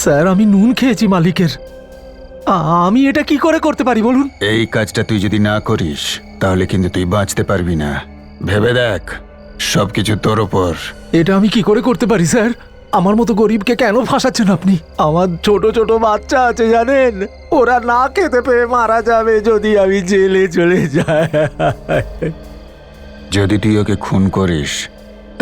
Sir আমি নুন খেয়েছি মালিকের। আমি এটা কি করে করতে পারি বলুন? এই কাজটা তুই যদি না করিস তাহলে কিন্তু তুই বাঁচতে পারবি না। ভেবে দেখ, সবকিছু তোর ওপর। এটা আমি কি করে করতে পারি স্যার? আমার মতো গরিবকে কেন ফাঁসাচ্ছেন আপনি? আমার ছোট ছোট বাচ্চা আছে জানেন, ওরা না খেতে পেয়ে মারা যাবে যদি আমি জেলে চলে যাই। যদি তুই ওকে খুন করিস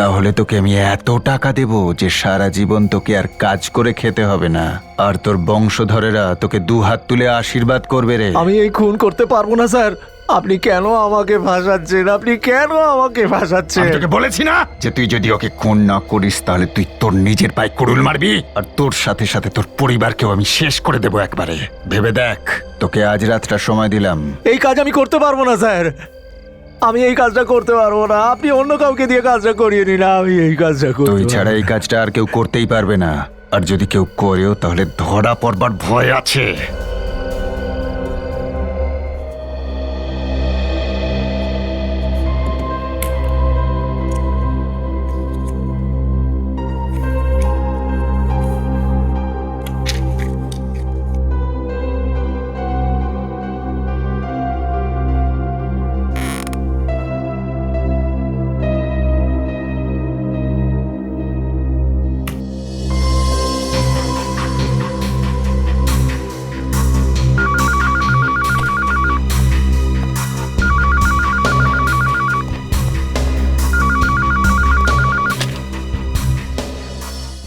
তাহলে তোকে আমি এত টাকা দেব যে সারা জীবন তোকে আর কাজ করে খেতে হবে না, আর তোর বংশধরেরা তোকে দু হাত তুলে আশীর্বাদ করবে রে। আমি এই খুন করতে পারবো না স্যার। আপনি কেন আমাকে ফাঁসাচ্ছেন? আপনি কেন আমাকে ফাঁসাচ্ছেন? আমি তোকে বলেছি না যে তুই যদি ওকে খুন না করিস তাহলে তুই তোর নিজের পায়ে কুড়ুল মারবি, আর তোর সাথে সাথে তোর পরিবারকেও আমি শেষ করে দেবো একবারে। ভেবে দেখ, তোকে আজ রাতটা সময় দিলাম। এই কাজ আমি করতে পারবো না স্যার, আমি এই কাজটা করতে পারবো না। আপনি অন্য কাউকে দিয়ে কাজটা করিয়ে নিন, আমি এই কাজটা করতে তুই পারবো ছাড়া না। এই কাজটা আর কেউ করতেই পারবে না, আর যদি কেউ করেও তাহলে ধরা পড়বার ভয় আছে।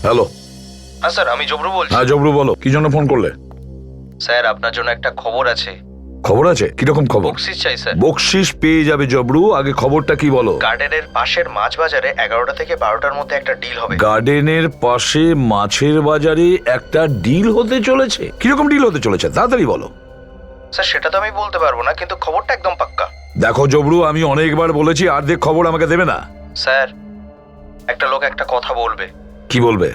হ্যালো। হ্যাঁ স্যার, আমি জবরু বলছি। হ্যাঁ জবরু বলো, কি জন্য ফোন করলে? স্যার আপনার জন্য একটা খবর আছে। খবর আছে? কিরকম খবর? বকশিস চাই স্যার। বকশিস পেয়ে যাবে জবরু, আগে খবরটা কি বলো? গার্ডেনের পাশের মাছ বাজারে 11টা থেকে 12টার মধ্যে একটা ডিল হবে। গার্ডেনের পাশে মাছের বাজারে একটা ডিল হতে চলেছে? কিরকম ডিল হতে চলেছে তাড়াতাড়ি বলো। স্যার সেটা তো আমি বলতে পারবো না, কিন্তু খবরটা একদম পাক্কা। দেখো জবরু, আমি অনেকবার বলেছি অর্ধেক খবর আমাকে দেবে না। স্যার একটা লোক একটা কথা বলবে। কি বলবে?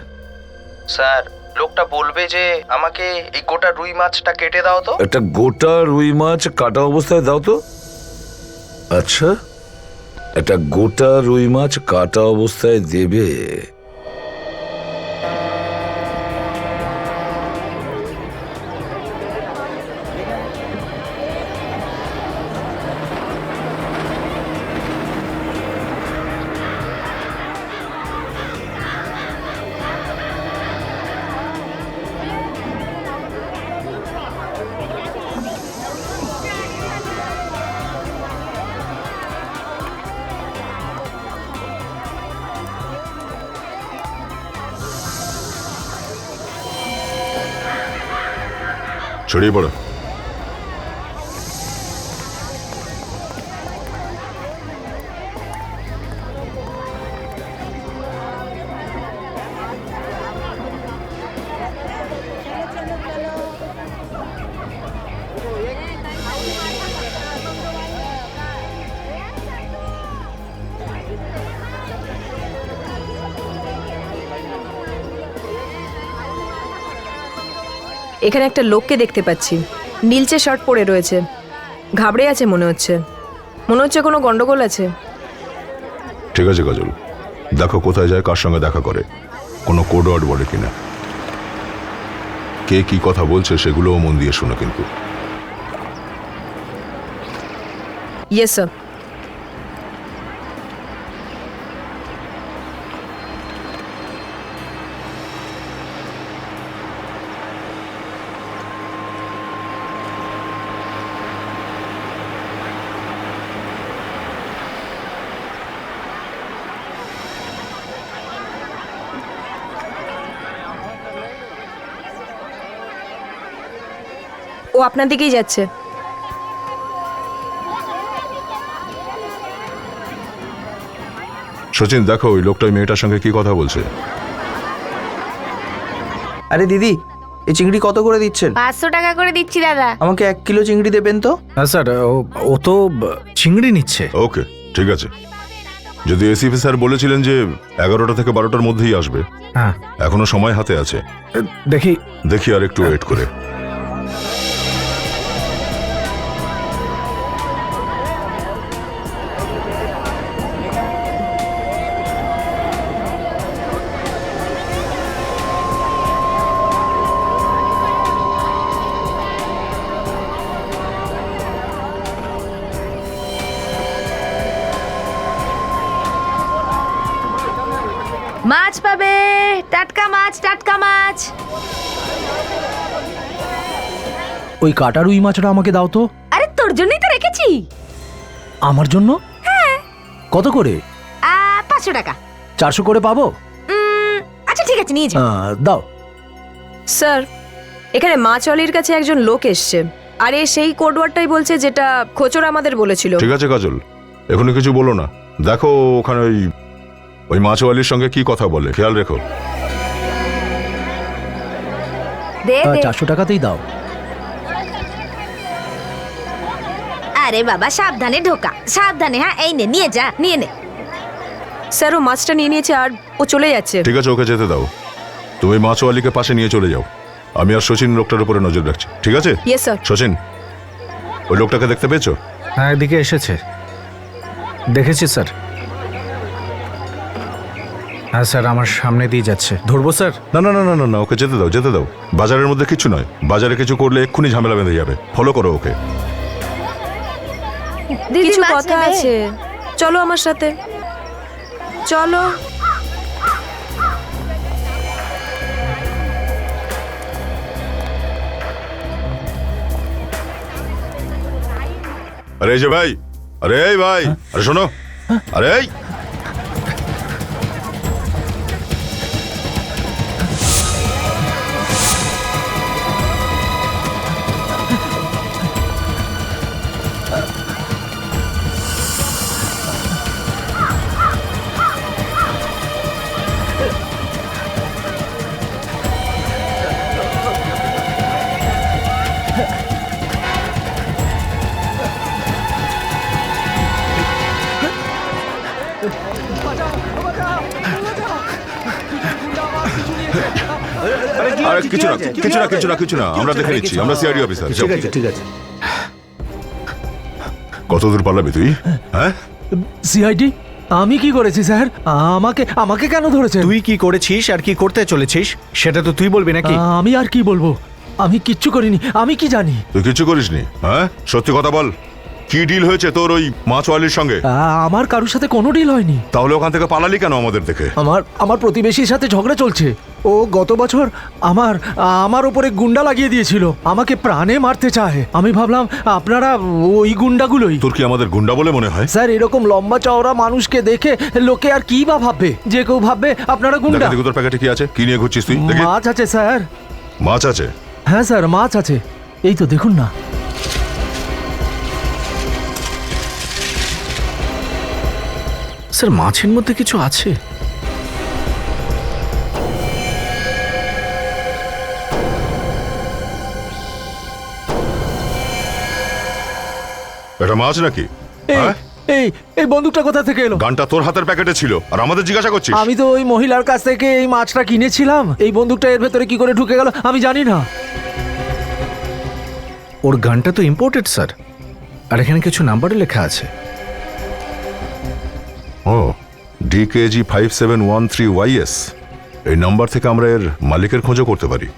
স্যার লোকটা বলবে যে আমাকে এই গোটা রুই মাছটা কেটে দাও তো। একটা গোটা রুই মাছ কাটা অবস্থায় দাও তো। আচ্ছা, একটা গোটা রুই মাছ কাটা অবস্থায় দেবে? ছড়িয়ে পড়ো। এখানে একটা লোককে দেখতে পাচ্ছি, নীলচে শার্ট পরে রয়েছে, ঘাবড়ে আছে মনে হচ্ছে কোনো গন্ডগোল আছে। ঠিক আছে কাজল, দেখো কোথায় যায়, কার সঙ্গে দেখা করে, কোনো কোড ওয়ার্ড বলে কিনা, কে কি কথা বলছে সেগুলোও মন দিয়ে শোনো কিন্তু। Yes sir. ও আপনার দিকেই যাচ্ছে। সচিন দেখো ওই লোকটা ওই মেয়েটার সঙ্গে কি কথা বলছে। আরে দিদি, এই চিংড়ি কত করে দিচ্ছেন? 500 টাকা করে দিচ্ছি দাদা। আমাকে 1 কিলো চিংড়ি দেবেন তো। হ্যাঁ স্যার, ও তো চিংড়ি নিচ্ছে। ওকে ঠিক আছে, যদি এসিপি স্যার বলেছিলেন যে 11টা থেকে 12টার মধ্যেই আসবে, হ্যাঁ এখনো সময় হাতে আছে। দেখি দেখি আর একটু ওয়েট করে। মাছ পাবে, টাটকা মাছ, টাটকা মাছ। ওই কাটা রুই মাছটা আমাকে দাও তো। আরে তোর জন্যই তো রেখেছি। আমার জন্য? কত করে? 500 টাকা। 400 করে পাবো? আচ্ছা ঠিক আছে, নিয়ে যা। দাও। স্যার, এখানে মাছওয়ালির কাছে একজন লোক এসছে, আরে সেই কোডওয়ার্ডটাই বলছে যেটা খোচর আমাদের বলেছিল। ঠিক আছে কাজল, এখনই কিছু বলো না। দেখো ওখানে ওই মাছওয়ালির সঙ্গে কি কথা বলে, খেয়াল রেখো। দে দে। 400 টাকাতেই দাও। আরে বাবা, সাবধানে ঢোকা, সাবধানে। হ্যাঁ, এই নে, নিয়ে যা, নিয়ে নে। স্যার, ও মাছটা নিয়ে নিয়েছে আর ও চলে যাচ্ছে। ঠিক আছে, ওকে যেতে দাও। তুমি মাছওয়ালিকে পাশে নিয়ে চলে যাও। আমি আর শচীন লোকটার উপরে নজর রাখছি, ঠিক আছে? Yes sir. শচীন, ওই লোকটাকে দেখতে পেয়েছো? হ্যাঁ, এদিকে এসেছে, দেখেছি স্যার। হ্যাঁ স্যার, আমার সামনে দিয়ে যাচ্ছে। ধরবো স্যার? না না না না না না, ওকে যেতে দাও, যেতে দাও। বাজারের মধ্যে কিছু নয়, বাজারে কিছু করলে এক্ষুনি ঝামেলা বেঁধে যাবে। ফলো করো ওকে। কিছু কথা আছে, চলো আমার সাথে, চলো। আরে এই যে ভাই, আরে এই ভাই, আরে শোনো, আরে এই আরে কিছু না কিছু না কিছু না কিছু না, আমরা দেখে নিচ্ছি, আমরা সিআইডি অফিসার। ঠিক আছে। কত দূর পালাবি তুই? হ্যাঁ, সিআইডি? আমি কি করেছি স্যার? আমাকে আমাকে কেন ধরেছেন? তুই কি করেছিস আর কি করতে চলেছিস সেটা তো তুই বলবি নাকি? আমি আর কি বলবো? আমি কিচ্ছু করিনি, আমি কি জানি? তুই কিছু করিসনি? হ্যাঁ, সত্যি কথা বল, কি ডিল হয়েছে তোর ওই মাছওয়ালির সঙ্গে? আমার কারোর সাথে কোনো ডিল হয়নি। তাহলে ওখান থেকে পালালি কেন আমাদের দেখে? আমার প্রতিবেশীর সাথে ঝগড়া চলছে। ও গত বছর আমার উপরে গুন্ডা লাগিয়ে দিয়েছিল, আমাকে প্রাণে মারতে চায়। আমি ভাবলাম আপনারা ওই গুন্ডাগুলোই। তোর কি আমাদের গুন্ডা বলে মনে হয়? স্যার, এরকম লম্বা চওড়া মানুষকে দেখে লোকে আর কি বা ভাববে? যে কেউ ভাববে আপনারা গুন্ডা। দেখি তোর প্যাকেটে কি আছে, কি নিয়ে ঘুরছিস তুই? দেখি। মাছ আছে স্যার। মাছ আছে? হ্যাঁ স্যার, মাছ আছে, এই তো দেখুন না। স্যার, মাছের মধ্যে কিছু আছে। এটা মাছ নাকি? এই হ্যাঁ? এই এই বন্দুকটা কোথা থেকে এলো? গানটা তোর হাতের প্যাকেটে ছিল আর আমাদের জিজ্ঞাসা করছিস? আমি তো ওই মহিলার কাছ থেকে এই মাছটা কিনেছিলাম। এই বন্দুকটা এর ভেতরে কি করে ঢুকে গেল আমি জানি না। ওর গানটা তো ইম্পোর্টেড স্যার, আর এখানে কিছু নাম্বারও লেখা আছে। ও, DKG 5713YS। এই নাম্বার থেকে আমরা এর মালিকের খোঁজও করতে পারি।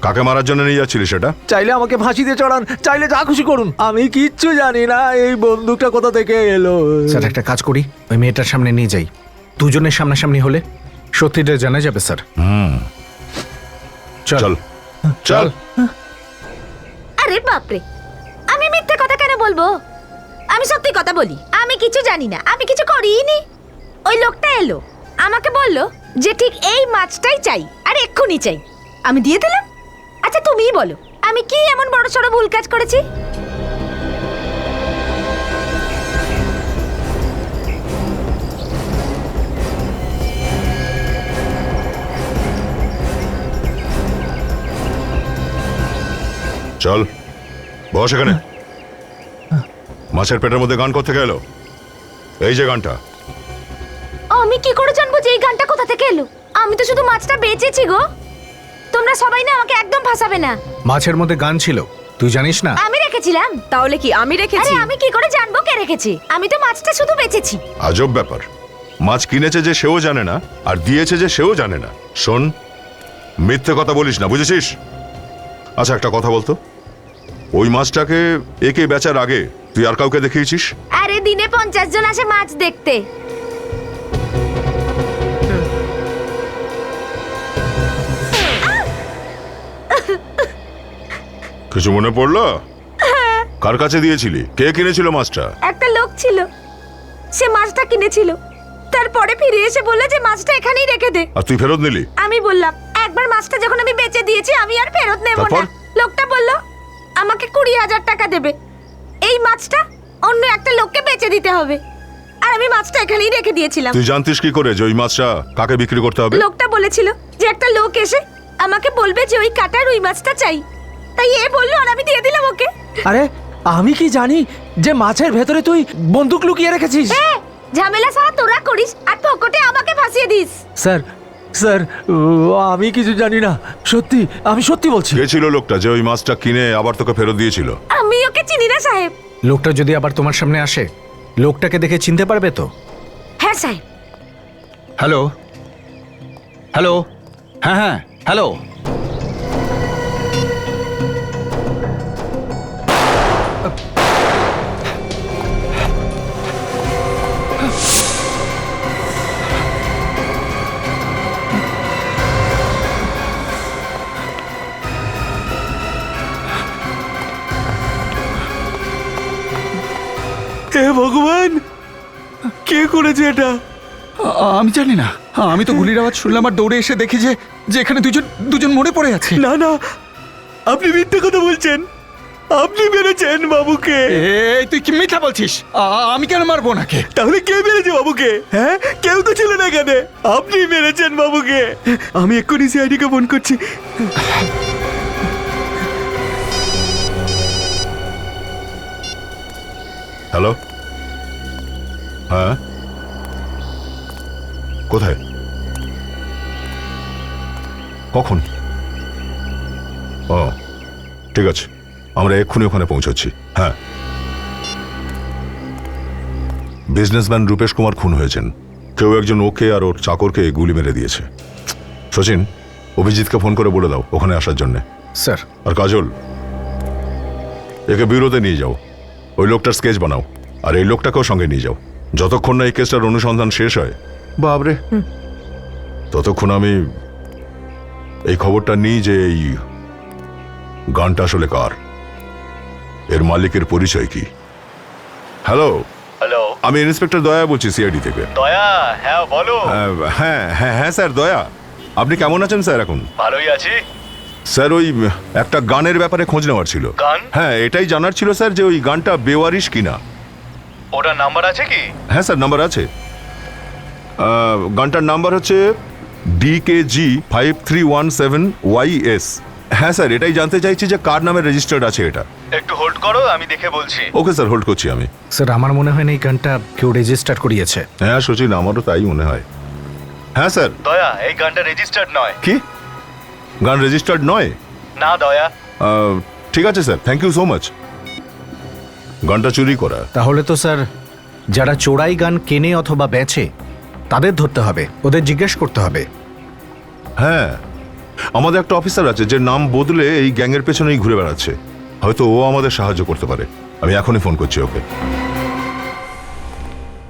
কাকে মারার জন্য নিয়ে যাচ্ছিলি সেটা? চাইলে আমাকে ফাঁসিতে চড়ান, চাইলে যা খুশি করুন, আমি কিচ্ছু জানি না। এই বন্দুকটা কোথা থেকে এলো? স্যার, একটা কাজ করি, ওই মেয়েটার সামনে নিয়ে যাই। দুজনের সামনাসামনি হলে সত্যিটা জানা যাবে স্যার। চল চল। আরে বাপরে, আমি মিথ্যে কথা কেন বলবো? আমি সত্যি কথা বলি, আমি কিছু জানি না, আমি কিছু করিনি। ওই লোকটা এলো, আমাকে বললো যে ঠিক এই মাছটাই চাই আর এক্ষুনি চাই, আমি দিয়ে দিলাম। আচ্ছা তুমিই বলো, আমি কি এমন বড় সড়ো ভুল কাজ করেছি? চল বস এখানে। মাছের পেটের মধ্যে গান করতে গেল, এই যে গানটা। আমি কি করে জানবো যে এই গানটা কোথা থেকে এলো? আমি তো শুধু মাছটা বেচেছি গো। তোমরা সবাই না আমাকে একদম ফাঁসাবে না। মাছের মধ্যে গান ছিল, তুই জানিস না? আমি রেখেছিলাম। তাহলে কি আমি আরে রেখেছি? আমি কি করে জানবো কে রেখেছে? আমি তো মাছটা শুধু বেচেছি। আজব ব্যাপার, মাছ কিনেছে যে সেও জানে না, আর দিয়েছে যে সেও জানে না। শোন, মিথ্যে কথা বলিস না, বুঝেছিস? আচ্ছা একটা কথা বলতো, ওই মাছটাকে একে বেচার আগে তুই আর কাউকে দেখিয়েছিস? আরে দিনে 50 জন আসে মাছ দেখতে। কিছু মনে পড়লো? কার কাছে দিয়েছিলি? কে কিনেছিল মাছটা? একটা লোক ছিল, সে মাছটা কিনেছিল, তারপরে ফিরে এসে বললো যে মাছটা এখানেই রেখে দে। আর তুই ফেরত নিলি? আমি বললাম একবার মাছটা যখন আমি বেচে দিয়েছি আমি আর ফেরত নেব না। তারপর? লোকটা বলল আমাকে 20,000 টাকা দেবে, এই মাছটা অন্য একটা লোককে বেচে দিতে হবে, আর আমি মাছটা এখানেই রেখে দিয়েছিলাম। তুই জানতিস কি করে যে ওই মাছটা কাকে বিক্রি করতে হবে? লোকটা বলেছিল যে একটা লোক এসে আমাকে বলবে যে ওই কাটা রুই মাছটা চাই, তাই এ বললো আর আমি দিয়ে দিলাম ওকে। আরে আমি কি জানি যে মাছের ভেতরে তুই বন্দুক লুকিয়ে রেখেছিস? ঝামেলা সারা তোরা করিস আর পকেটে আমাকে ফাঁসিয়ে দিস। স্যার স্যার আমি কিছু জানি না, সত্যি আমি সত্যি বলছি। কে ছিল লোকটা যে ওই মাছটা কিনে আবার তোকে ফেরত দিয়েছিল? আমি ওকে চিনি না সাহেব। লোকটা যদি আবার তোমার সামনে আসে, লোকটাকে দেখে চিনতে পারবে তো? হ্যাঁ সাহেব। হ্যালো হ্যালো, হ্যাঁ হ্যাঁ হ্যালো। হে ভগবান, কে করেছে এটা? আমি জানি না, আমি তো গুলির আওয়াজ শুনলাম আর দৌড়ে এসে দেখি যে এখানে দুজন মরে পড়ে আছে। না না, আপনি মিথ্যে কথা বলছেন, আপনি মেরেছেন বাবুকে। এই তুই কি মিথ্যা বলছিস? আমি কেন মারবো ওনাকে? তাহলে কে মেরেছে বাবুকে? হ্যাঁ, কেউ তো ছিল না এখানে, আপনি মেরেছেন বাবুকে। আমি এক্ষুনি সিআইডিকে ফোন করছি। হ্যালো, হ্যাঁ কোথায়, কখন? ও ঠিক আছে, আমরা এক্ষুনি ওখানে পৌঁছাচ্ছি। হ্যাঁ, বিজনেসম্যান রূপেশ কুমার খুন হয়েছেন। কেউ একজন ওকে আর ওর চাকরকে গুলি মেরে দিয়েছে। সচিন, অভিজিৎকে ফোন করে বলে দাও ওখানে আসার জন্যে। স্যার। আর কাজল, একে ব্যুরোতে নিয়ে যাও, ওই লোকটার স্কেচ বানাও, আর এই লোকটাকেও সঙ্গে নিয়ে যাও। যতক্ষণ না এই কেসটার অনুসন্ধান শেষ হয়, বাবরে, ততক্ষণ আমি এই খবরটা নিই যে এই গানটা আসলে কার, এর মালিকের পরিচয় কি। হ্যালো হ্যালো, আমি ইন্সপেক্টর দয়া বলছি সিআইডি থেকে। দয়া? হ্যাঁ বলো। হ্যাঁ হ্যাঁ হ্যাঁ স্যার, দয়া। আপনি কেমন আছেন স্যার? এখন ভালোই আছি স্যার। ওই একটা গানের ব্যাপারে খোঁজ নেওয়ার ছিল। গান? হ্যাঁ, এটাই জানার ছিল স্যার যে ওই গানটা বেওয়ারিশ কিনা। ওটার নাম্বার আছে কি? হ্যাঁ স্যার, নাম্বার আছে। গানটার নাম্বার হচ্ছে DKG 5317YS। হ্যাঁ স্যার, এটাই জানতে চাইছি যে কার নামে রেজিস্টার্ড আছে এটা। একটু হোল্ড করো, আমি দেখে বলছি। ওকে স্যার, হোল্ড করছি আমি। স্যার আমার মনে হয় না এই গানটা কেউ রেজিস্টার করিয়েছে। হ্যাঁ সচিন, আমারও তাই মনে হয়। হ্যাঁ স্যার। দয়া, এই গানটা রেজিস্টার্ড নয়। কি? গান রেজিস্টার্ড নয়? না দয়া। ঠিক আছে sir, thank you so much. গানটা চুরি করা। তাহলে তো স্যার যারা চোরাই গান কেনে অথবা বেচে তাদের ধরতে হবে, ওদের জিজ্ঞেস করতে হবে। হ্যাঁ, আমাদের একটা অফিসার আছে যে নাম বদলে এই গ্যাংয়ের পেছনেই ঘুরে বেড়াচ্ছে। হয়তো ও আমাদের সাহায্য করতে পারে। আমি এখনই ফোন করছি ওকে।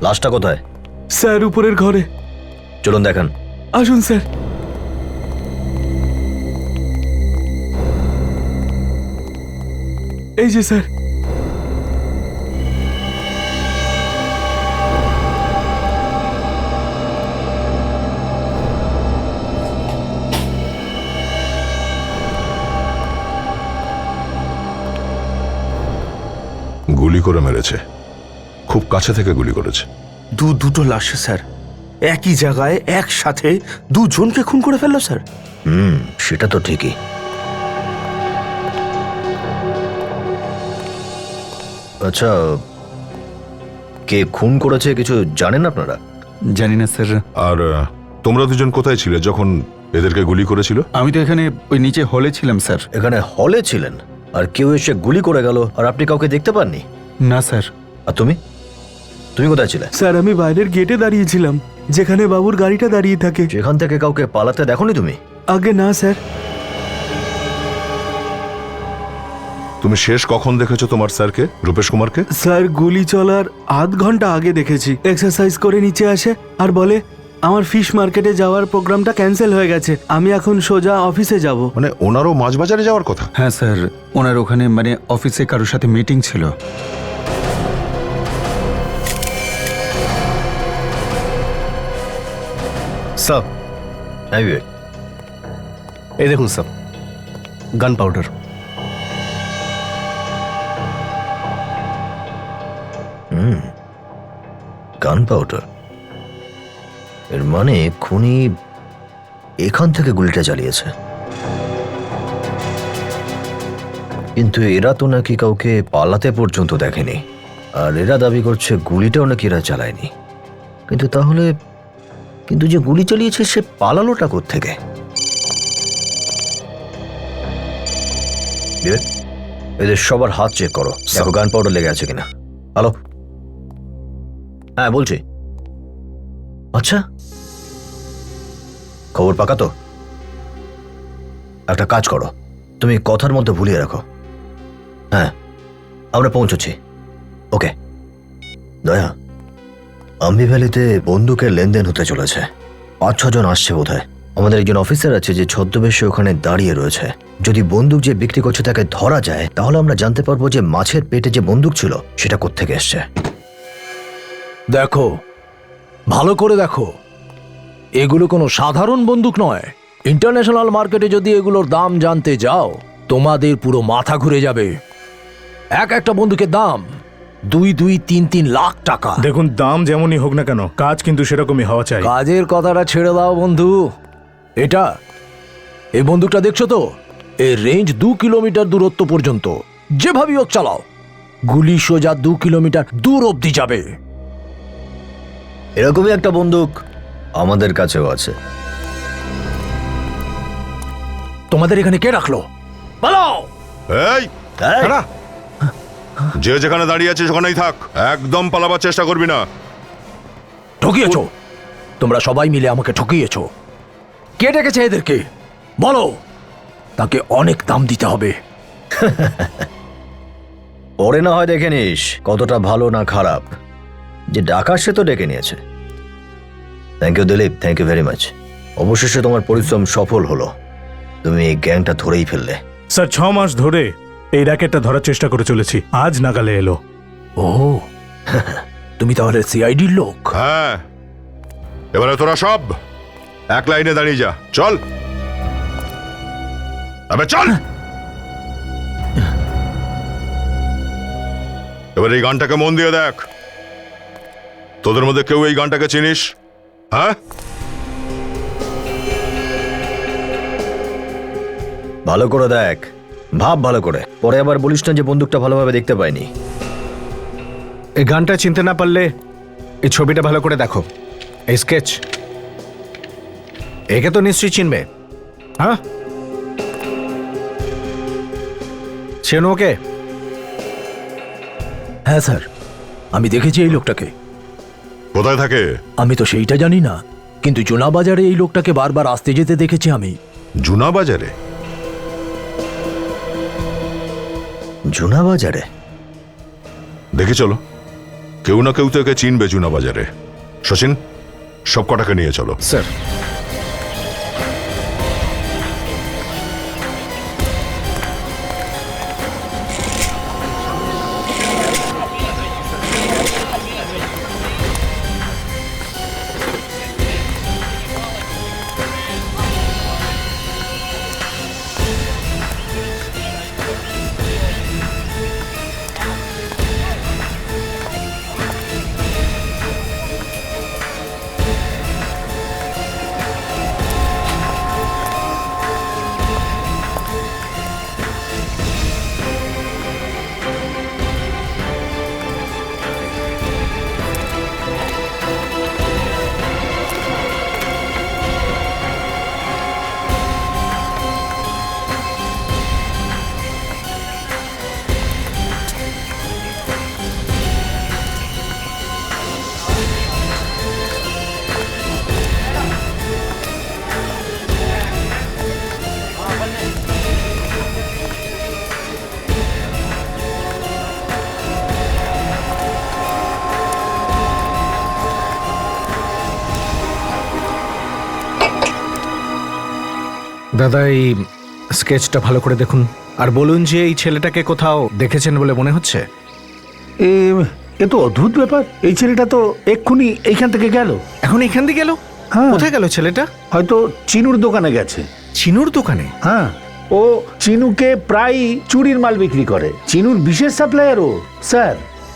লাশটা কোথায়? স্যার উপরের ঘরে। চলুন দেখান। আসুন স্যার। এই যে স্যার। গুলি করে মেরেছে, খুব কাছে থেকে গুলি করেছে। দুটো লাশ স্যার, একই জায়গায় একসাথে দুজনকে খুন করে ফেললো স্যার। সেটা তো ঠিকই। আচ্ছা, কে খুন করেছে কিছু জানেন আপনারা? জানি না স্যার। আর তোমরা দুজন কোথায় ছিলে যখন এদেরকে গুলি করেছিল? আমি তো এখানে ওই নিচে হলে ছিলাম স্যার। এখানে হলে ছিলেন আর কেউ এসে গুলি করে গেল আর আপনি কাউকে দেখতে পাননি? না স্যার। আর তুমি কোথায় ছিলে? স্যার আমি বাইরের গেটে দাঁড়িয়েছিলাম, যেখানে বাবুর গাড়িটা দাঁড়িয়ে থাকে। যেখান থেকে কাউকে পালাতে দেখোনি তুমি? আগে না স্যার। তুমি শেষ কখন দেখেছো তোমার স্যারকে, রূপেশ কুমারকে? স্যার গুলি চলার আধ ঘন্টা আগে দেখেছি। এক্সারসাইজ করে নিচে আসে আর বলে আমার ফিশ মার্কেটে যাওয়ার প্রোগ্রামটা ক্যান্সেল হয়ে গেছে। আমি এখন সোজা অফিসে যাব। মানে ওনারও মাছ বাজারে যাওয়ার কথা। হ্যাঁ স্যার, ওনার ওখানে মানে অফিসে কারোর সাথে মিটিং ছিল। স্যার, হ্যাঁ বিবেক, এই দেখুন স্যার, গান পাউডার। গান পাউডার। এর মানে খুনি এখান থেকে গুলিটা চালিয়েছে। কিন্তু এরা তো নাকি কাউকে পালাতে পর্যন্ত দেখেনি, আর এরা দাবি করছে গুলিটাও নাকি এরা চালায়নি। কিন্তু যে গুলি চালিয়েছে সে পালালোটা কোত্থেকে? বিবেক, এদের সবার হাত চেক করো, দেখো গান পাউডার লেগে আছে কিনা। হ্যালো, হ্যাঁ বলছি। আচ্ছা, খবর পাকা তো? একটা কাজ করো, তুমি কথার মধ্যে ভুলিয়ে রাখো। হ্যাঁ, আমরা পৌঁছচ্ছি। ওকে। দয়া, আম্বি ভ্যালিতে বন্দুকের লেনদেন হতে চলেছে। 5-6 জন আসছে বোধহয়। আমাদের একজন অফিসার আছে যে ছদ্মবেশে ওখানে দাঁড়িয়ে রয়েছে। যদি বন্দুক যে বিক্রি করছে তাকে ধরা যায়, তাহলে আমরা জানতে পারবো যে মাছের পেটে যে বন্দুক ছিল সেটা কোত্থেকে এসছে। দেখো, ভালো করে দেখো, এগুলো কোনো সাধারণ বন্দুক নয়। ইন্টারন্যাশনাল মার্কেটে যদি এগুলোর দাম জানতে যাও, তোমাদের পুরো মাথা ঘুরে যাবে। একটা বন্দুকের দাম 2-3 লাখ টাকা। দেখুন, দাম যেমনই হোক না কেন, কাজ কিন্তু সেরকমই হওয়া চাই। কাজের কথাটা ছেড়ে দাও বন্ধু। এই বন্দুকটা দেখছো তো, এর রেঞ্জ 2 কিলোমিটার দূরত্ব পর্যন্ত। যেভাবেই হোক চালাও, গুলি সোজা 2 কিলোমিটার দূর অব্দি যাবে। এরকমই একটা বন্দুক আমাদের কাছেও আছে। তোমাদের এখানে কে রাখলো? বলো। এই, যে যেখানে দাঁড়িয়ে আছে সেখানেই থাক, একদম পালাবার চেষ্টা করবি না। ঠকিয়েছো, তোমরা সবাই মিলে আমাকে ঠকিয়েছো। কে ডেকেছে এদেরকে? বলো, তাকে অনেক দাম দিতে হবে। পরে না হয় দেখে নিস কতটা ভালো না খারাপ। যে ডাকার সে তো ডেকে নিয়েছে। Thank you Dilip, thank you very much. অবশেষে তোমার পরিশ্রম সফল হলো, তুমি এই গ্যাংটা ধরেই ফেললে। স্যার, 6 মাস ধরে এই র্যাকেটটা ধরার চেষ্টা করে চলেছি, আজ নাগালে এলো। ও, তুমি তাহলে সিআইডির লোক? হ্যাঁ, এবারে তোরা সব এক লাইনে দাঁড়িয়ে যা। চল, আবে চল। এবার এই গানটাকে মন দিয়ে দেখ। তোদের মধ্যে কেউ এই গানটাকে চিনিস? হ্যাঁ, ভালো করে দেখ, ভাব ভালো করে। পরে আবার বলিস না যে বন্দুকটা ভালোভাবে দেখতে পাইনি। এই গানটা চিনতে না পারলে এই ছবিটা ভালো করে দেখো, এই স্কেচ। একে তো নিশ্চয়ই চিনবে। হ্যাঁ, চেনো ওকে? হ্যাঁ স্যার, আমি দেখেছি এই লোকটাকে। কোথায় থাকে? আমি তো সেইটা জানি না, কিন্তু জুনা বাজারে এই লোকটাকে বারবার আসতে যেতে দেখেছি আমি। জুনা বাজারে? জুনা বাজারে? দেখে চলো, কেউ না কেউ তো একে চিনবে জুনা বাজারে। শচীন, সব কটাকে নিয়ে চলো। স্যার, দাদা এই স্কেচটা ভালো করে দেখুন আর বলুন যে এই ছেলেটাকে কোথাও দেখেছেন বলে মনে হচ্ছে। এ তো অদ্ভুত ব্যাপার, এই ছেলেটা তো এক্ষুনি এইখান থেকে গেল। এখন এখান দিয়ে গেল? হ্যাঁ। কোথায় গেল ছেলেটা? হয়তো চিনুর দোকানে গেছে। চিনুর দোকানে? হ্যাঁ, ও চিনুকে প্রায় চুরির মাল বিক্রি করে। চিনুর বিশেষ সাপ্লায়ার ও স্যার।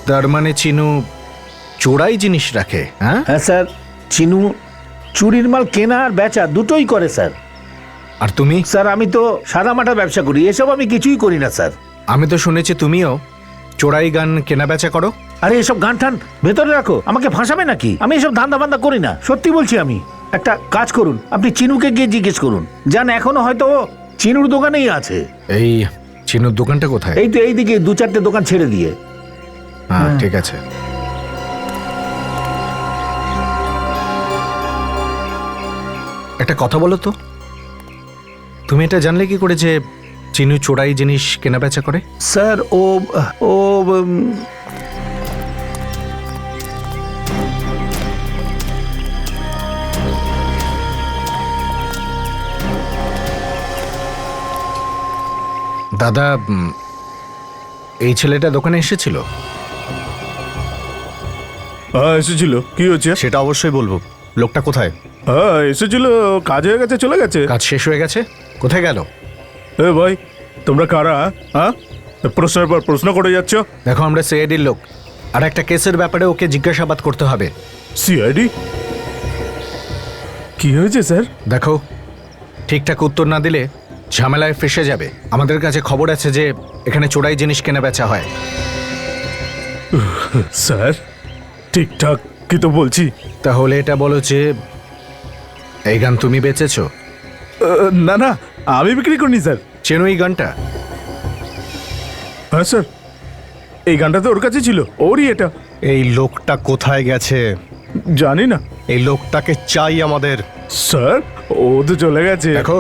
তার মানে চিনু চোরাই জিনিস রাখে? হ্যাঁ হ্যাঁ স্যার, চিনু চুরির মাল কেনা আর বেচা দুটোই করে স্যার। আর তুমি? স্যার আমি তো সাদামাটা ব্যবসা করি, এসব আমি কিছুই করি না স্যার। আমি তো শুনেছি তুমিও চোরাই গান কেনা বেচা করো। আরে এসব গান টান ভেতরে রাখো, আমাকে ফাঁসাবে নাকি? আমি এসব ধান্দা বান্দা করি না, সত্যি বলছি। আমি একটা কাজ করুন, আপনি চিনুকে গিয়ে জিজ্ঞেস করুন, জান এখনো হয়তো ও চিনুর দোকানেই আছে। এই চিনুর দোকানটা কোথায়? এই তো এইদিকে 2-4টে দোকান ছেড়ে দিয়ে। হ্যাঁ ঠিক আছে। একটা কথা বলো তো, তুমি এটা জানলে কি করে যে চিনু চোরাই জিনিস কেনা বেচা করে? স্যার ও ও দাদা এই ছেলেটা দোকানে এসেছিল? হ্যাঁ এসেছিল। কি হচ্ছে? সেটা অবশ্যই বলবো। লোকটা কোথায়? হ্যাঁ এসেছিল, কাজ হয়ে গেছে, চলে গেছে। কাজ শেষ হয়ে গেছে? কোথায় গেল? এ ভাই, তোমরা কারা? হ্যাঁ প্রশ্নের পর প্রশ্ন করে যাচ্ছ। দেখো আমরা সিআইডির লোক, আর একটা কেসের ব্যাপারে ওকে জিজ্ঞাসাবাদ করতে হবে। সিআইডি? কি হয়েছে স্যার? দেখো ঠিকঠাক উত্তর না দিলে ঝামেলায় ফেসে যাবে। আমাদের কাছে খবর আছে যে এখানে চোরাই জিনিস কেনা বেচা হয়। স্যার ঠিকঠাক কি তো বলছি। তাহলে এটা বলো যে এই গান তুমি বেচেছো? না না, আমি বিক্রি করিনি স্যার। চেনো এই গানটা? হ্যাঁ স্যার, এই গানটা তো ওর কাছে ছিল, ওরই এটা। এই লোকটা কোথায় গেছে? জানি না। এই লোকটাকে চাই আমাদের। স্যার ও তো চলে গেছে। দেখো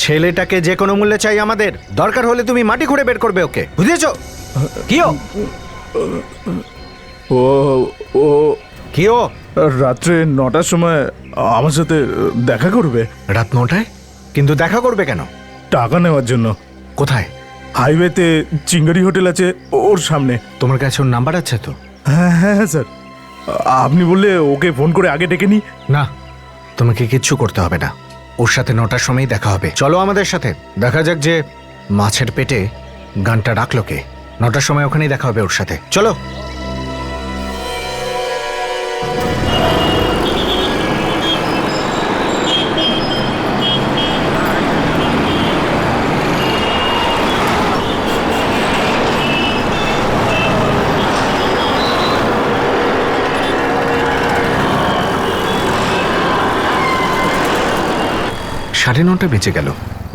ছেলেটাকে যে কোনো মূল্যে চাই আমাদের। দরকার হলে তুমি মাটি খুঁড়ে বের করবে ওকে, বুঝেছো? কিও ও ও কিও রাত্রে 9টার সময় আমার সাথে দেখা করবে। রাত 9টায়? কিন্তু দেখা করবে কেন? টাকা নেওয়ার জন্য। কোথায়? হাইওয়েতে চিঙ্গারি হোটেল আছে, ওর সামনে। তোমার কাছে ওর নাম্বার আছে তো? হ্যাঁ হ্যাঁ হ্যাঁ স্যার, আপনি বললে ওকে ফোন করে আগে ডেকে নি। না, তোমাকে কিচ্ছু করতে হবে না। ওর সাথে 9টার সময় দেখা হবে। চলো আমাদের সাথে, দেখা যাক যে মাছের পেটে গানটা রাখলো কে। 9টার সময় ওখানেই দেখা হবে ওর সাথে। চলো। সাড়ে 9টা বেজে গেল।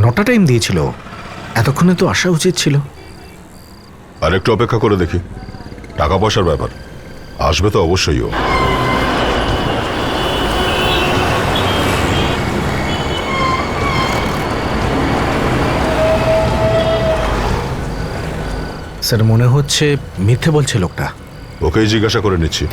9টা টাইম দিয়েছিল, এতক্ষণে তো আসা উচিত ছিল। আর একটু অপেক্ষা করে দেখি, টাকা পয়সার ব্যাপার, আসবে তো অবশ্যই ও। স্যার মনে হচ্ছে মিথ্যে বলছে লোকটা। ওকেই জিজ্ঞাসা করে নিচ্ছি।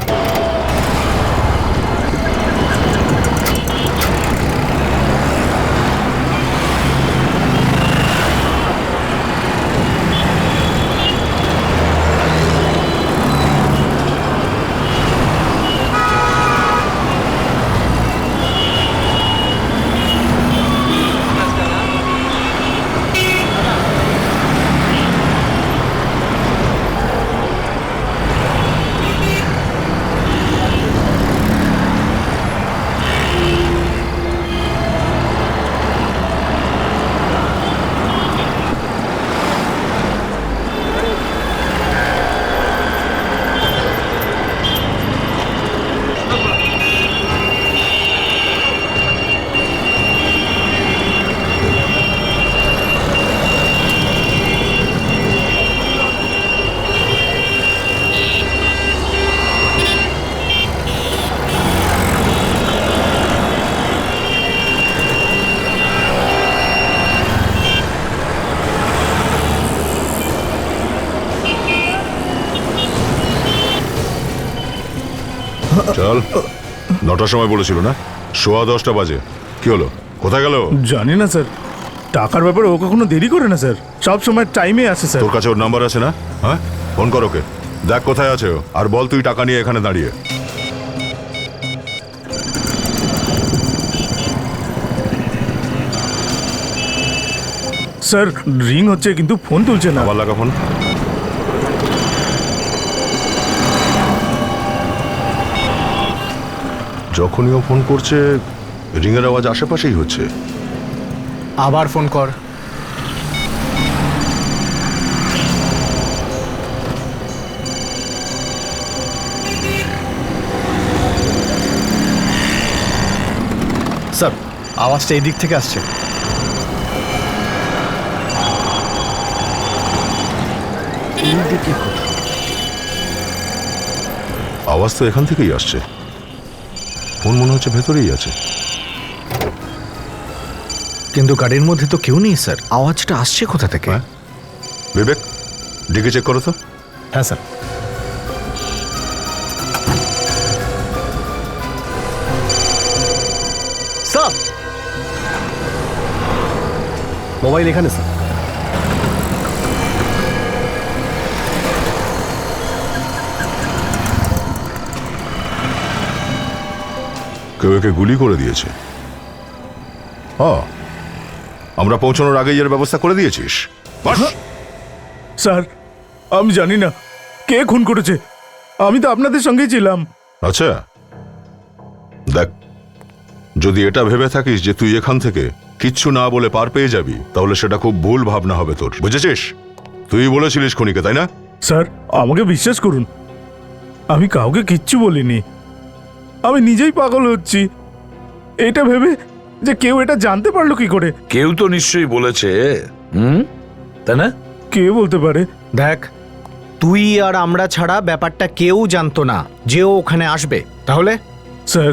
চল, 9টার সময় বলেছিল না, 10:15 বাজে। কি হলো, কোথায় গেল? জানি না স্যার, টাকার ব্যাপারে ও কখনো দেরি করে না স্যার, সব সময় টাইমে আসে স্যার। তোর কাছে ওর নাম্বার আছে না? হ্যাঁ, ফোন কর ওকে, দেখ কোথায় আছে ও, আর বল তুই টাকা নিয়ে এখানে দাঁড়িয়ে। স্যার রিং হচ্ছে কিন্তু ফোন তুলছে না। আবার লাগা ফোন। যখনই ও ফোন করছে রিংয়ের আওয়াজ আশেপাশেই হচ্ছে। আবার ফোন কর। স্যার, আওয়াজটা এই দিক থেকে আসছে। আওয়াজ তো এখান থেকেই আসছে, ফোন মনে হচ্ছে ভেতরেই আছে। কিন্তু গাড়ির মধ্যে তো কেউ নেই স্যার, আওয়াজটা আসছে কোথা থেকে? হ্যাঁ, বিবেক ডিকি চেক করো তো। হ্যাঁ স্যার। স্যার, মোবাইল এখানে স্যার। কেউ একে গুলি করে দিয়েছে। আমরা পৌঁছানোর আগেই এর ব্যবস্থা করে দিয়েছিস। বাস। স্যার আমি জানি না কে খুন করেছে, আমি তো আপনাদের সঙ্গেই ছিলাম। আচ্ছা দেখ, যদি এটা ভেবে থাকিস যে তুই এখান থেকে কিচ্ছু না বলে পার পেয়ে যাবি, তাহলে সেটা খুব ভুল ভাবনা হবে তোর, বুঝেছিস? তুই বলেছিলিস খুনিকে, তাই না? স্যার আমাকে বিশ্বাস করুন, আমি কাউকে কিচ্ছু বলিনি, আমি নিজেই পাগল হচ্ছি এটা ভেবে যে কেউ এটা জানতে পারলো কি করে। কেউ তো নিশ্চয়ই বলেছে, তাই না? কে বলতে পারে? দেখ, তুই আর আমরা ছাড়া ব্যাপারটা কেউ জানতো না যে ও ওখানে আসবে। তাহলে স্যার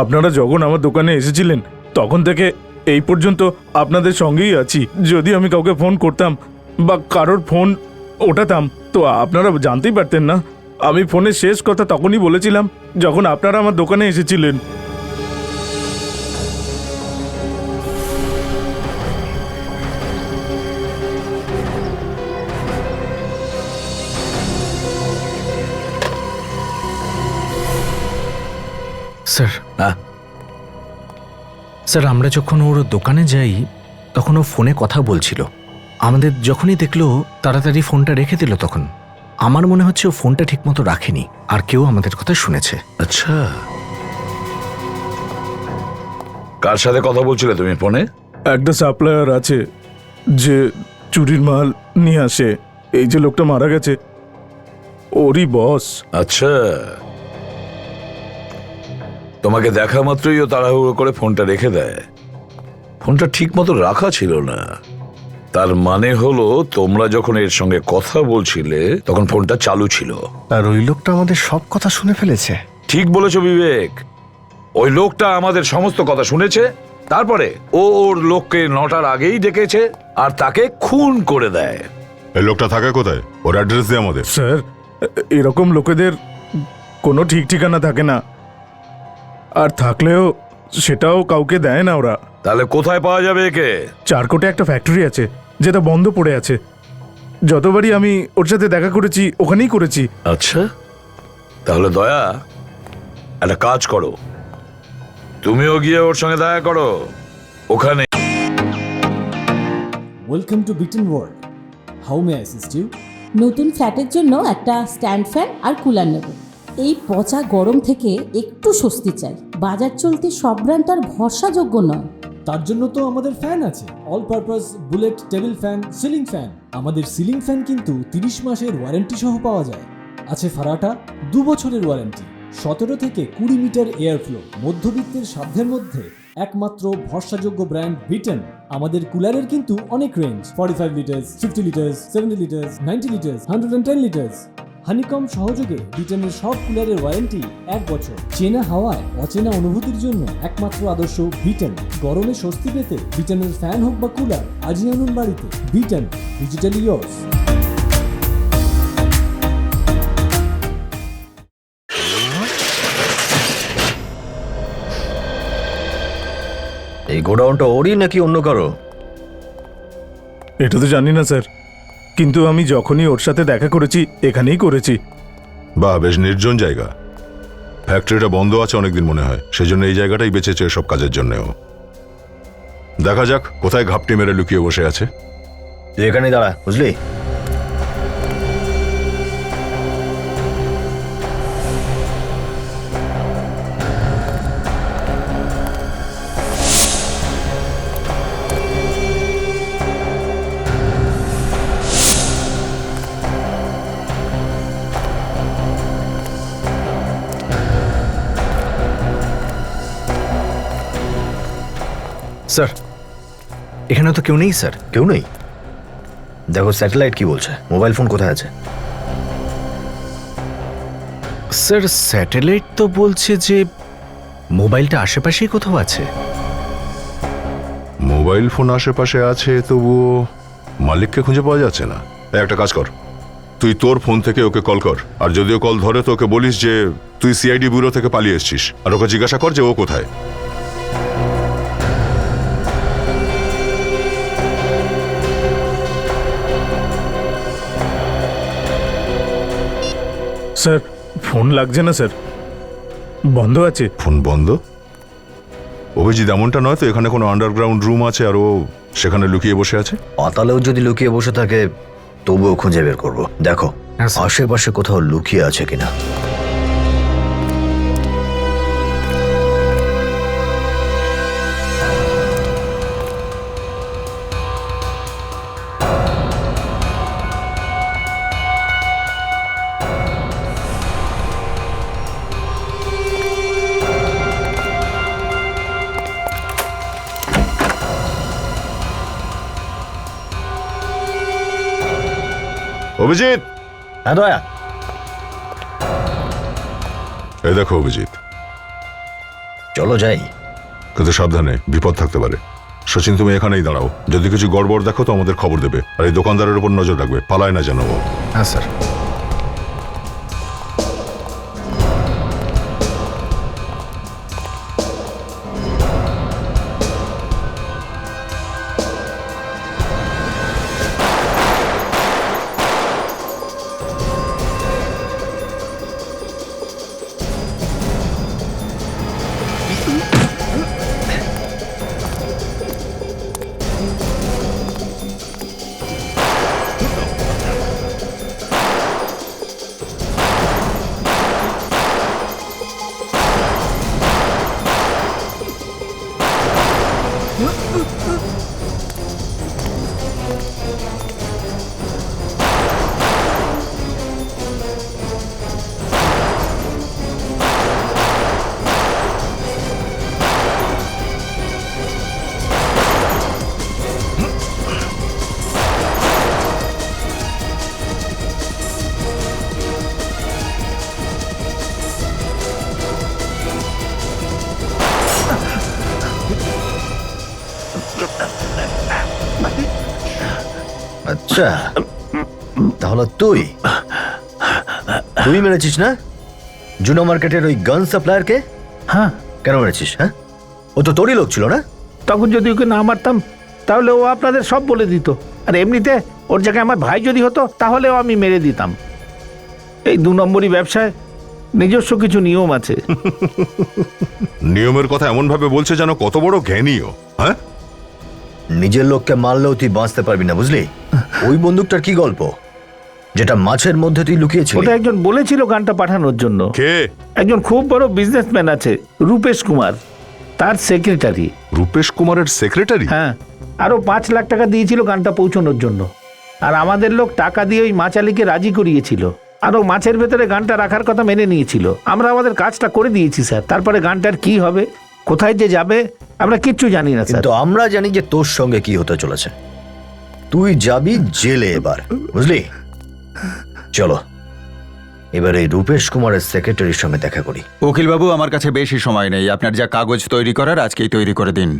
আপনারা যখন আমার দোকানে এসেছিলেন তখন থেকে এই পর্যন্ত আপনাদের সঙ্গেই আছি। যদি আমি কাউকে ফোন করতাম বা কারোর ফোন ওঠাতাম তো আপনারা জানতেই পারতেন না। আমি ফোনে শেষ কথা তখনই বলেছিলাম যখন আপনারা আমার দোকানে এসেছিলেন। স্যার, স্যার আমরা যখন ওর দোকানে যাই তখন ও ফোনে কথা বলছিল, আমাদের যখনই দেখলো তাড়াতাড়ি ফোনটা রেখে দিল। তখন আমার মনে হচ্ছে ও ফোনটা ঠিকমতো রাখেনি আর কেউ আমাদের কথা শুনেছে। আচ্ছা, কার সাথে কথা বলছিলে তুমি ফোনে? একটা সাপ্লায়ার আছে যে চুরির মাল নিয়ে আসে, এই যে লোকটা মারা গেছে ওরই বস। আচ্ছা, তোমাকে দেখা মাত্রই ও তাড়াহুড়ো করে ফোনটা রেখে দেয়। ফোনটা ঠিক মতো রাখা ছিল না, তার মানে হলো তোমরা যখন এর সঙ্গে কথা বলছিলে তখন ফোনটা চালু ছিল। আর ওই লোকটা আমাদের সব কথা শুনে ফেলেছে। ঠিক বলেছো বিবেক, ওই লোকটা আমাদের সমস্ত কথা শুনেছে, তারপরে ও ওর লোককে 9টার আগেই ডেকেছে আর তাকে খুন করে দেয়। এই লোকটা থাকে কোথায়? ওর অ্যাড্রেস দে আমাদের। স্যার এরকম লোকেদের কোনো ঠিক ঠিকানা থাকে না, আর থাকলেও সেটাও কাউকে দেয় না ওরা। তাহলে কোথায় পাওয়া যাবে একে? চারকোটে একটা ফ্যাক্টরি আছে যেটা বন্ধ পড়ে আছে, যতবারই আমি ওর সাথে দেখা করেছি ওখানেই করেছি। আচ্ছা, তাহলে দয়া একটা কাজ করো, তুমিও গিয়ে ওর সঙ্গে দেখা করো ওখানে। Welcome to Bitten World, how may I assist you? নতুন ফ্ল্যাটের জন্য একটা স্ট্যান্ড ফ্যান আর কুলার নেব। এই পচা গরম থেকে একটু স্বস্তি চাই। বাজার চলতে সব ব্র্যান্ড আর ভরসাযোগ্য নয়। তার জন্য তো আমাদের ফ্যান আছে, all purpose bullet table fan, ceiling fan. আমাদের সিলিং ফ্যান কিন্তু 30 মাসের ওয়ারেন্টি সহ পাওয়া যায়। আছে ফারাটা 2 বছরের ওয়ারেন্টি, 17 থেকে 20 মিটার এয়ার ফ্লো। মধ্যবিত্তের সাধ্যের মধ্যে একমাত্র ভরসাযোগ্য ব্র্যান্ড বিটেন। আমাদের কুলারের কিন্তু অনেক range, 45 litres, 50 litres, 70 litres, 90 litres, 110 litres. Honeycomb সহযোগে বিটেনের সব কুলারের ওয়ারেন্টি 1 বছর। চেনা হাওয়ায় অচেনা অনুভূতির জন্য একমাত্র আদর্শ বিটেন। গরমে স্বস্তি পেতে বিটেনের ফ্যান হোক বা কুলার আজই আনুন বাড়িতে। Beaten, digitally yours. এই গোডাউনটা ওরই নাকি অন্য কারো? এটা তো জানি না স্যার, কিন্তু আমি যখনই ওর সাথে দেখা করেছি এখানেই করেছি। বা বেশ নির্জন জায়গা, ফ্যাক্টরিটা বন্ধ আছে অনেকদিন মনে হয়, সেই জন্য এই জায়গাটাই বেঁচেছে এসব কাজের জন্যও। দেখা যাক কোথায় ঘাপটি মেরে লুকিয়ে বসে আছে। তুই এখানেই দাঁড়া, বুঝলি? স্যার, এখানে তো কেউ নেই স্যার। কেউ নেই? দেখো স্যাটেলাইট কি বলছে, মোবাইল ফোন কোথায় আছে? স্যার, স্যাটেলাইট তো বলছে যে মোবাইলটা আশেপাশেই কোথাও আছে। মোবাইল ফোন আশেপাশে আছে, তবুও মালিককে খুঁজে পাওয়া যাচ্ছে না। একটা কাজ কর, তুই তোর ফোন থেকে ওকে কল কর, আর যদিও কল ধরে তো ওকে বলিস যে তুই সিআইডি ব্যুরো থেকে পালিয়ে এসেছিস, আর ওকে জিজ্ঞাসা কর যে ও কোথায়। স্যার, ফোন লাগছে না স্যার, বন্ধ আছে। ফোন বন্ধ? অভিজিৎ, এমনটা নয় তো এখানে কোনো আন্ডারগ্রাউন্ড রুম আছে আর ও সেখানে লুকিয়ে বসে আছে? পাতালেও যদি লুকিয়ে বসে থাকে তবুও খুঁজে বের করবো। দেখো আশেপাশে কোথাও লুকিয়ে আছে কিনা। অভিজিৎ! হ্যাঁ দয়া। এই দেখো অভিজিৎ, চলো যাই। কিন্তু সাবধানে, বিপদ থাকতে পারে। সচিন, তুমি এখানেই দাঁড়াও, যদি কিছু গড়বড় দেখো তো আমাদের খবর দেবে, আর এই দোকানদারের উপর নজর রাখবে, পালায় না যেন ও। হ্যাঁ স্যার। আচ্ছা, তাহলে তুই মেরেছিস না জুনো মার্কেটের ওই গান সাপ্লায়ারকে? হ্যাঁ। কেন মেরেছিস? হ্যাঁ, ও তো তোরই লোক ছিল না? তখন যদি ওকে না মারতাম তাহলে ও আপনাদের সব বলে দিত, আর এমনিতে ওর জায়গায় আমার ভাই যদি হতো তাহলেও আমি মেরে দিতাম। এই 2 নম্বরই ব্যবসায় নিজস্ব কিছু নিয়ম আছে। নিয়মের কথা এমন ভাবে বলছে যেন কত বড় জ্ঞানীও। হ্যাঁ, নিজের লোককে মারলেও তুই বাঁচতে পারবি না, বুঝলি? ওই বন্দুকটার কি গল্প যেটা মাছের মধ্যে তুই লুকিয়েছিলি? ওটা একজন বলেছিল গানটা পাঠানোর জন্য। কে? একজন খুব বড় বিজনেসম্যান আছে, রূপেশ কুমার, তার সেক্রেটারি। রূপেশ কুমারের সেক্রেটারি? হ্যাঁ, আরো 5 লাখ টাকা দিয়েছিল গানটা পৌঁছানোর জন্য, আর আমাদের লোক টাকা দিয়ে ওই মাছ আলীকে রাজি করিয়েছিল, আর ও মাছের ভেতরে গানটা রাখার কথা মেনে নিয়েছিল। আমরা আমাদের কাজটা করে দিয়েছি স্যার, তারপরে গানটার কি হবে, কোথায় যে যাবে আমরা কিচ্ছু জানি না স্যার। কিন্তু আমরা জানি যে তোর সঙ্গে কি হতে চলেছে। তুই যাবি জেলে এবার, বুঝলি? চলো এবার এই রূপেশ কুমারের সেক্রেটারির সঙ্গে দেখা করি। উকিলবাবু, আমার কাছে বেশি সময় নেই, আপনার যা কাগজ তৈরি করার আজকেই তৈরি করে দিন।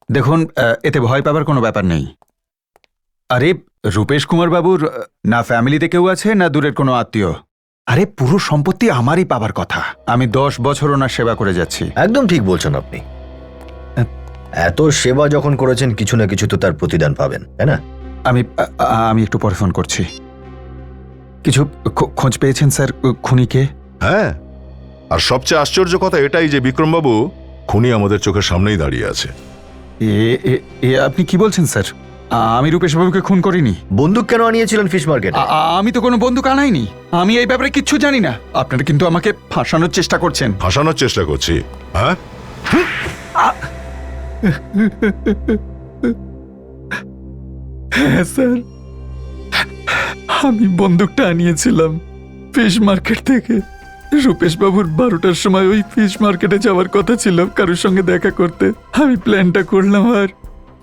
দেখুন, এতে ভয় পাবার কোনো ব্যাপার নেই। আরে রূপেশ কুমার বাবুর না ফ্যামিলিতে কেউ আছে না দূরের কোনো আত্মীয়। আরে পুরো সম্পত্তি আমারই পাবার কথা। আমি 10 বছর ওনার সেবা করে যাচ্ছি। একদম ঠিক বলছেন আপনি। এত সেবা যখন করেছেন কিছু না কিছু তো তার প্রতিদান পাবেন, তাই না? আমি একটু পরে ফোন করছি। কিছু খোঁজ পেয়েছেন স্যার খুনিকে? হ্যাঁ, আর সবচেয়ে আশ্চর্য কথা এটাই যে বিক্রমবাবু খুনি আমাদের চোখের সামনেই দাঁড়িয়ে আছে। আপনি কি বলছেন স্যার? আমি রূপেশ বাবুকে খুন করিনি। বন্দুক কেন আনিয়েছিলেন ফিশ মার্কেট? আমি তো কোনো বন্দুক আনাইনি। আমি এই ব্যাপারে কিচ্ছু জানি না। আপনারা কিন্তু আমাকে ফাঁসানোর চেষ্টা করছেন। ফাঁসানোর চেষ্টা করছি? হ্যাঁ, হ্যাঁ স্যার, আমি বন্দুকটা আনিয়েছিলাম ফিশ মার্কেট থেকে। রূপেশ বাবুর 12টার সময় ওই ফিশ মার্কেটে যাওয়ার কথা ছিল কারোর সঙ্গে দেখা করতে। আমি প্ল্যানটা করলাম আর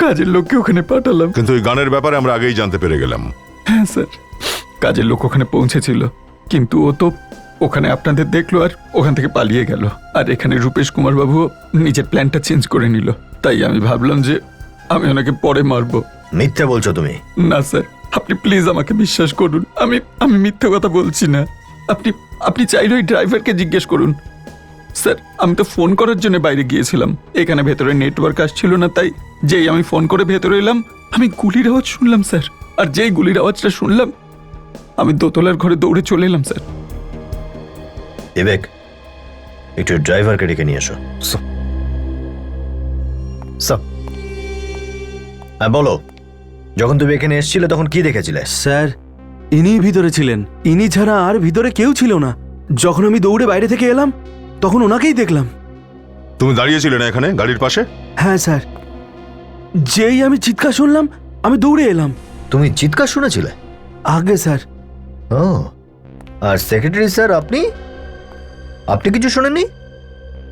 কাজের লোককে ওখানে পাঠালাম। কিন্তু ওই গানের ব্যাপারে আমরা আগেই জানতে পেরে গেলাম। হ্যাঁ স্যার, কাজের লোক ওখানে পৌঁছেছিল, কিন্তু ও তো ওখানে আপনাদের দেখলো আর ওখান থেকে পালিয়ে গেল। আর এখানে রূপেশ কুমার বাবু নিজের প্ল্যানটা চেঞ্জ করে নিল। তাই আমি ভাবলাম যে আমি ওনাকে পরে মারবো। মিথ্যে বলছো তুমি? না স্যার, আপনি প্লিজ আমাকে বিশ্বাস করুন। আমি মিথ্যে কথা বলছি না। আপনি চাইলে ওই ড্রাইভারকে জিজ্ঞেস করুন। স্যার, আমি তো ফোন করার জন্য বাইরে গিয়েছিলাম। এখানে ভেতরে নেটওয়ার্ক আসছিল না, তাই যেই আমি ফোন করে ভেতরে এলাম আমি গুলির আওয়াজ শুনলাম স্যার। আর যেই গুলির আওয়াজটা শুনলাম আমি দোতলার ঘরে দৌড়ে চলে এলাম স্যার। বিবেক, একটু ড্রাইভারকে ডেকে নিয়ে এসো। হ্যাঁ বলো, যখন তুমি এখানে এসেছিলে তখন কি দেখেছিলে? স্যার, ইনিই ভিতরে ছিলেন। ইনি ছাড়া আর ভিতরে কেউ ছিল না। যখন আমি দৌড়ে বাইরে থেকে এলাম তখন ওনাকেই দেখলাম। তুমি দাঁড়িয়েছিলে না এখানে গাড়ির পাশে? হ্যাঁ স্যার, যেই আমি চিৎকার শুনলাম আমি দৌড়ে এলাম। তুমি চিৎকার শুনেছিলে? আগে স্যার। ও, আর সেক্রেটারি স্যার আপনি আপনি কিছু শোনেননি?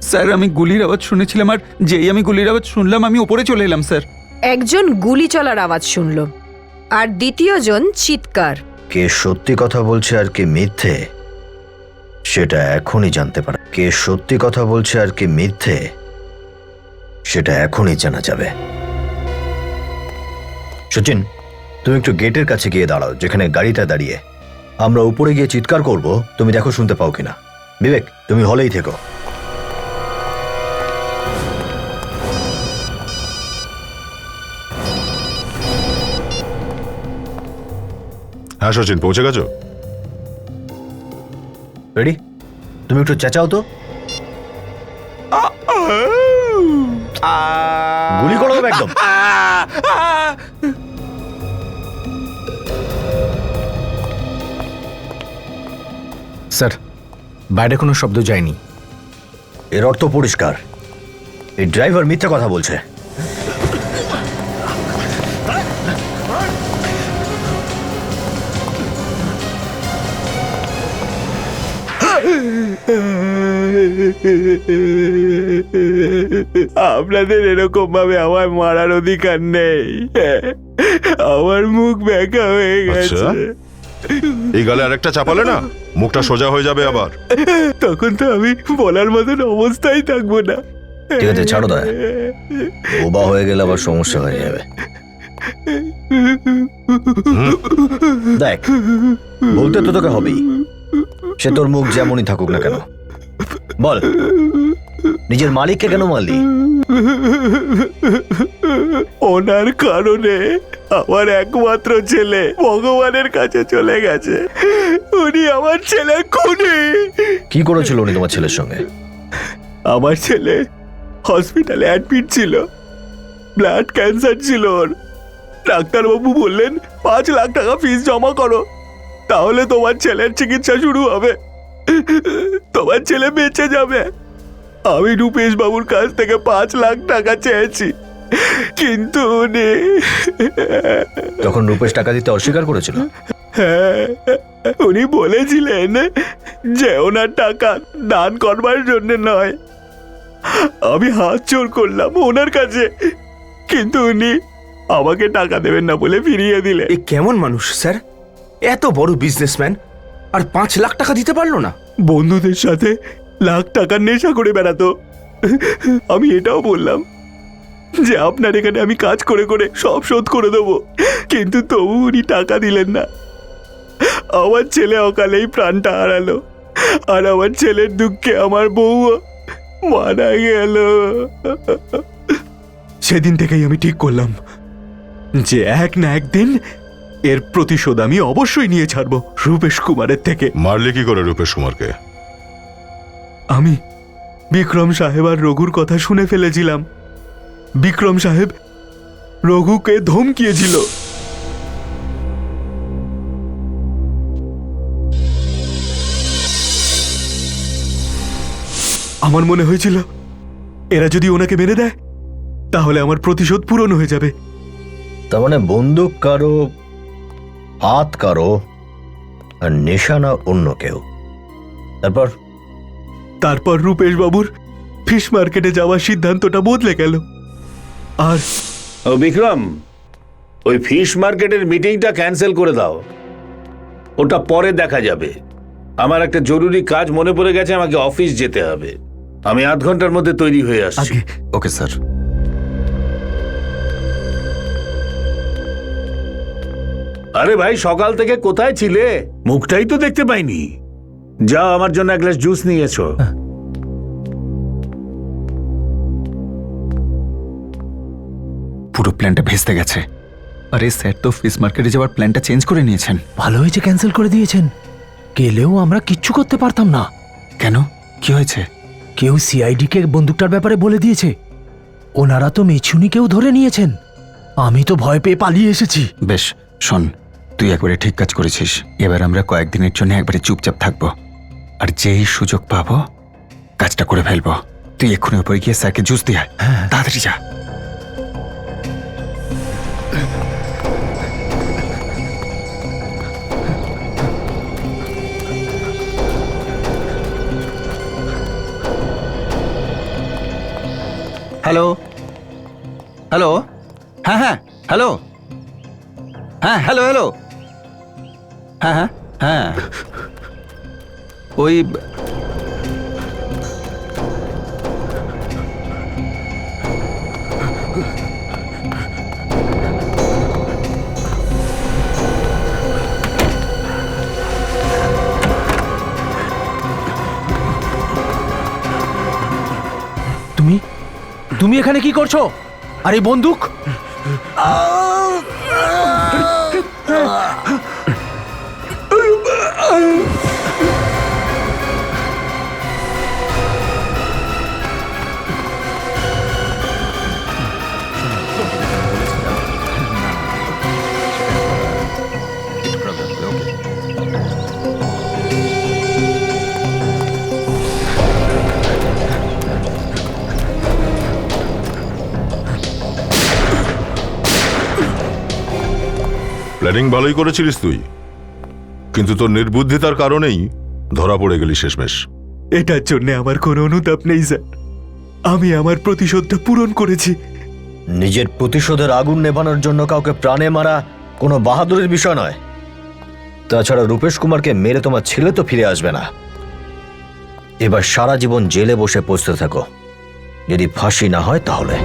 স্যার, আমি গুলির আওয়াজ শুনেছিলাম আর যেই আমি গুলির আওয়াজ শুনলাম আমি উপরে চলে এলাম স্যার। একজন গুলি চলার আওয়াজ শুনল আর দ্বিতীয় জন চিৎকার। কে সত্যি কথা বলছে আর কে মিথ্যে সেটা এখনই জানতে পারে। কে সত্যি কথা বলছে আর কে মিথ্যে সেটা এখনই জানা যাবে। সচিন, তুমি একটু গেটের কাছে গিয়ে দাঁড়াও, যেখানে গাড়িটা দাঁড়িয়ে। আমরা উপরে গিয়ে চিৎকার করব, তুমি দেখো শুনতে পাও কিনা। বিবেক, তুমি হলেই থেকো। হ্যাঁ সচিন, পৌঁছে গেছো? রেডি? তুমি একটু চেঁচাও তো। গুলি করে দেবে একদম। স্যার, বাইরে কোনো শব্দ যায়নি। এর অর্থ পরিষ্কার, এই ড্রাইভার মিথ্যে কথা বলছে। আপনাদের এরকম ভাবে আমার মারার অধিকার নেই। আমার মুখ ব্যাকা হয়ে গেছে। এই গালে আরেকটা চাপালে না মুখটা সোজা হয়ে যাবে আবার। তখন তো আমি বলার মতন অবস্থায় থাকবো না। ঠিক আছে, ছাড়ো দয়া। বোবা হয়ে গেলে আবার সমস্যা হয়ে যাবে। দেখ, বলতে তো তোকে হবেই, সে তোর মুখ যেমনই থাকুক না কেন। বল, নিজের মালিককে কেন মারলি? ওনার কারণে আমার একমাত্র ছেলে ভগবানের কাছে চলে গেছে। উনি আমার ছেলে খুনি। কি করেছিল উনি তোমার ছেলের সঙ্গে? আমার ছেলে হসপিটালে অ্যাডমিট ছিল, ব্লাড ক্যান্সার ছিল ওর। ডাক্তারবাবু বললেন 5 লাখ টাকা ফিস জমা করো, তাহলে তোমার ছেলের চিকিৎসা শুরু হবে, তোমার ছেলে বেঁচে যাবে। আমি রূপেশ বাবুর কাছ থেকে 5 লাখ টাকা চেয়েছি, কিন্তু উনি তখন রূপেশ টাকা দিতে অস্বীকার করেছিল। হ্যাঁ, উনি বলেছিলেন যে ওনার টাকা দান করবার জন্য নয়। আমি হাত জোর করলাম ওনার কাছে, কিন্তু উনি আমাকে টাকা দেবেন না বলে ফিরিয়ে দিলেন। এ কেমন মানুষ স্যার? এত বড় বিজনেসম্যান আর 5 লাখ টাকা দিতে পারলো না? বন্ধুদের সাথে লাখ টাকার নেশা করে বেড়াতো। আমি এটাও বললাম যে আপনার এখানে আমি কাজ করে করে সব শোধ করে দেবো, কিন্তু তবু উনি টাকা দিলেন না। আমার ছেলে অকালেই প্রাণটা হারালো, আর আমার ছেলের দুঃখে আমার বউও মারা গেল। সেদিন থেকেই আমি ঠিক করলাম যে এক না একদিন এর প্রতিশোধ আমি অবশ্যই নিয়ে ছাড়বো রূপেশ কুমারের থেকে। মারলে কি করে রূপেশ কুমারকে? আমি বিক্রম সাহেব আর রঘুর কথা শুনে ফেলেছিলাম। বিক্রম সাহেব রঘুকে ধমকিয়েছিল। আমার মনে হয়েছিল এরা যদি ওনাকে মেরে দেয় তাহলে আমার প্রতিশোধ পূরণ হয়ে যাবে। তার মানে বন্দুক কারো, হাত কারো, আর নিশানা অন্য কেউ। তারপর রূপেশ বাবুর ফিশ মার্কেটে যাওয়ার সিদ্ধান্তটা বদলে গেল। আর ও বিক্রম, ওই ফিশ মার্কেটের মিটিংটা ক্যান্সেল করে দাও, ওটা পরে দেখা যাবে। আমার একটা জরুরি কাজ মনে পড়ে গেছে, আমাকে অফিস যেতে হবে। আমি 8 ঘন্টার মধ্যে তৈরি হয়ে আসছি। Okay sir. আরে ভাই, সকাল থেকে কোথায় ছিলে? মুখটাই তো দেখতে পাইনি। যাও, আমার জন্য এক গ্লাস জুস নিয়ে এসো। পুরো প্ল্যানটা ভেস্তে গেছে। আরে স্যার তো ফিশ মার্কেটে যাওয়ার প্ল্যানটা চেঞ্জ করে নিয়েছেন। ভালো হয়েছে ক্যান্সেল করে দিয়েছেন, গেলেও আমরা কিচ্ছু করতে পারতাম না। কেন, কি হয়েছে? কেউ সিআইডি কে বন্দুকটার ব্যাপারে বলে দিয়েছে। ওনারা তো মিছুনিকেও ধরে নিয়েছেন। আমি তো ভয় পেয়ে পালিয়ে এসেছি। বেশ, শোন, তুই একবারে ঠিক কাজ করেছিস। এবার আমরা কয়েকদিনের জন্য একবারে চুপচাপ থাকবো, আর যেই সুযোগ পাবো কাজটা করে ফেলবো। তুই এক্ষুনি উপরে গিয়ে স্যারকে জুস দিয়ে আয়। তাড়াতাড়ি যা। হ্যালো হ্যালো, হ্যাঁ হ্যাঁ হ্যালো, হ্যাঁ হ্যালো হ্যালো, হ্যাঁ হ্যাঁ হ্যাঁ, ওই তুমি এখানে কি করছো? আর এই বন্দুক? প্ল্যানিং ভালোই করেছিলিস তুই, কিন্তু তোর নির্বুদ্ধিতার কারণেই ধরা পড়ে গেলি শেষমেশ। এটার জন্য আমার কোনো অনুতাপ নেই স্যার। আমি আমার প্রতিশোধটা পূরণ করেছি। নিজের প্রতিশোধের আগুন নেভানোর জন্য কাউকে প্রাণে মারা কোনো বাহাদুরের বিষয় নয়। তাছাড়া রূপেশ কুমারকে মেরে তোমার ছেলে তো ফিরে আসবে না। এবার সারা জীবন জেলে বসে পৌঁছতে থাকো। যদি ফাঁসি না হয় তাহলে